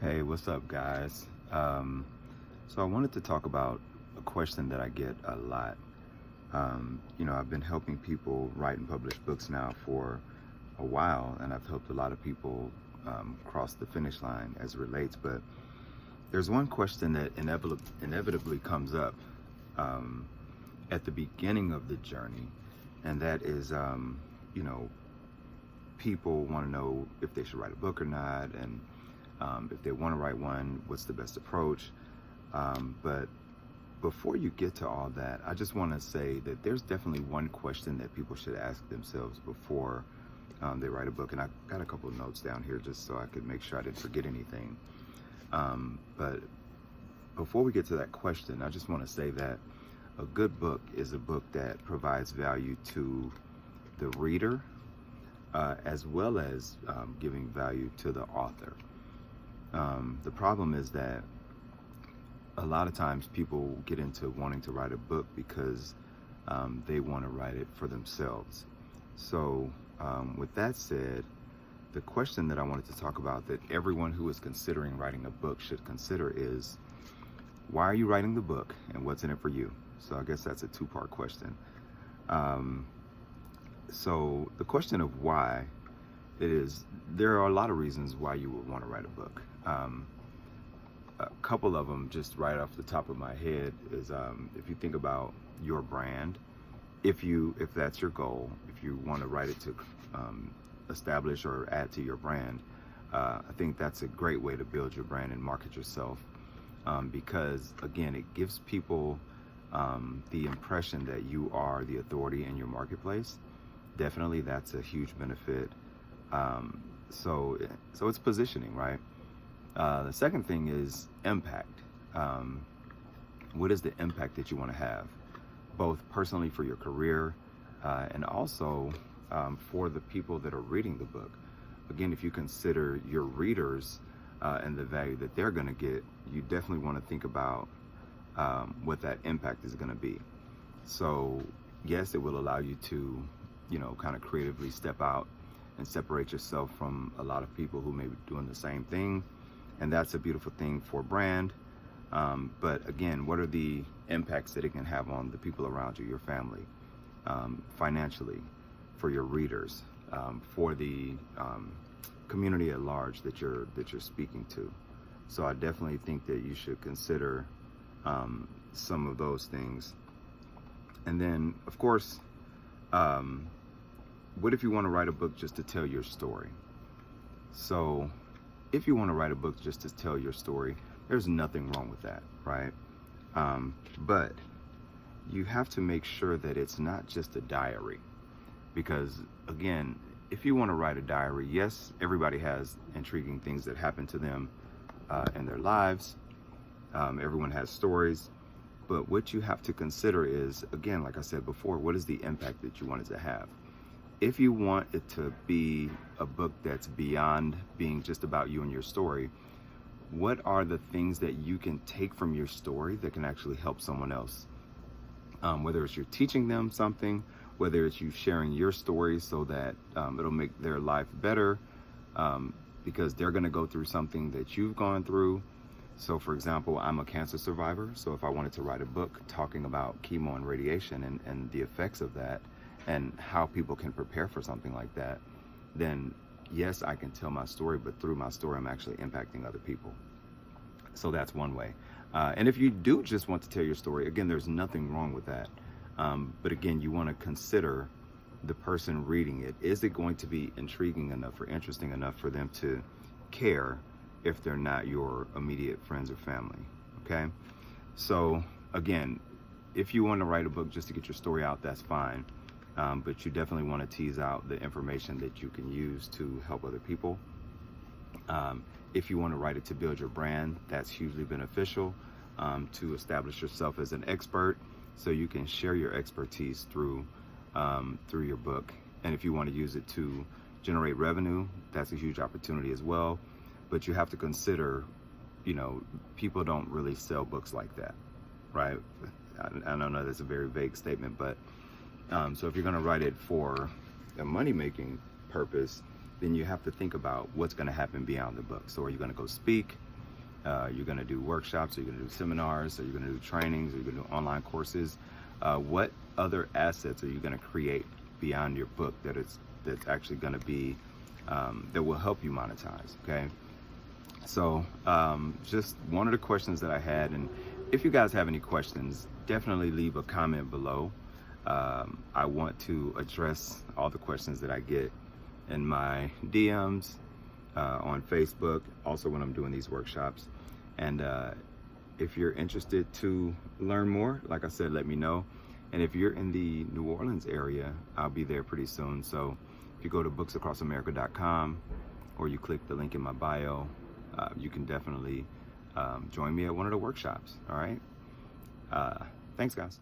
Hey, what's up, guys? So I wanted to talk about a question that I get a lot. I've been helping people write and publish books now for a while, and I've helped a lot of people cross the finish line as it relates. But there's one question that inevitably comes up um, at the beginning of the journey, and that is, you know, people want to know if they should write a book or not, and if they want to write one, what's the best approach? But before you get to all that, I just want to say that there's definitely one question that people should ask themselves before they write a book. And I got a couple of notes down here just so I could make sure I didn't forget anything. But before we get to that question, I just want to say that a good book is a book that provides value to the reader, as well as giving value to the author. The problem is that a lot of times people get into wanting to write a book because they want to write it for themselves. So with that said, the question that I wanted to talk about that everyone who is considering writing a book should consider is, why are you writing the book and what's in it for you? So I guess that's a two-part question. So the question of why, there are a lot of reasons why you would want to write a book. A couple of them, just right off the top of my head, is if you think about your brand, if that's your goal, if you want to write it to establish or add to your brand, I think that's a great way to build your brand and market yourself, because again, it gives people the impression that you are the authority in your marketplace. Definitely, that's a huge benefit. So it's positioning, right? The second thing is impact. What is the impact that you want to have, both personally for your career and also for the people that are reading the book? Again, if you consider your readers and the value that they're going to get, you definitely want to think about what that impact is going to be. So yes, it will allow you to, kind of creatively step out and separate yourself from a lot of people who may be doing the same thing. And that's a beautiful thing for brand. But again, what are the impacts that it can have on the people around you, your family, financially, for your readers, for the community at large that you're speaking to? So I definitely think that you should consider some of those things. And then, of course, what if you want to write a book just to tell your story? So if you want to write a book just to tell your story, there's nothing wrong with that, right? But you have to make sure that it's not just a diary, because again, if you want to write a diary, yes, everybody has intriguing things that happen to them in their lives. Everyone has stories, but what you have to consider is, again, like I said before, what is the impact that you want it to have? If you want it to be a book that's beyond being just about you and your story, what are the things that you can take from your story that can actually help someone else? Whether it's you're teaching them something, whether it's you sharing your story so that it'll make their life better, because they're going to go through something that you've gone through. So for example, I'm a cancer survivor. So if I wanted to write a book talking about chemo and radiation and the effects of that, and how people can prepare for something like that, then yes, I can tell my story, but through my story, I'm actually impacting other people. So that's one way. And if you do just want to tell your story, again, there's nothing wrong with that. But again, you want to consider the person reading it. Is it going to be intriguing enough or interesting enough for them to care if they're not your immediate friends or family? Okay. So again, if you want to write a book just to get your story out, that's fine. But you definitely want to tease out the information that you can use to help other people. If you want to write it to build your brand, that's hugely beneficial, to establish yourself as an expert, so you can share your expertise through your book. And if you want to use it to generate revenue, that's a huge opportunity as well. But you have to consider, people don't really sell books like that, right? I know that's a very vague statement, but so if you're going to write it for a money-making purpose, then you have to think about what's going to happen beyond the book. So are you going to go speak? You're going to do workshops, or you're going to do seminars, or you're going to do trainings, or you're going to do online courses. What other assets are you going to create beyond your book that's actually going to be that will help you monetize? Okay. So just one of the questions that I had, and if you guys have any questions, definitely leave a comment below. I want to address all the questions that I get in my DMs, on Facebook, also when I'm doing these workshops. And if you're interested to learn more, like I said, let me know. And if you're in the New Orleans area, I'll be there pretty soon. So if you go to booksacrossamerica.com, or you click the link in my bio, you can definitely join me at one of the workshops. All right. Thanks, guys.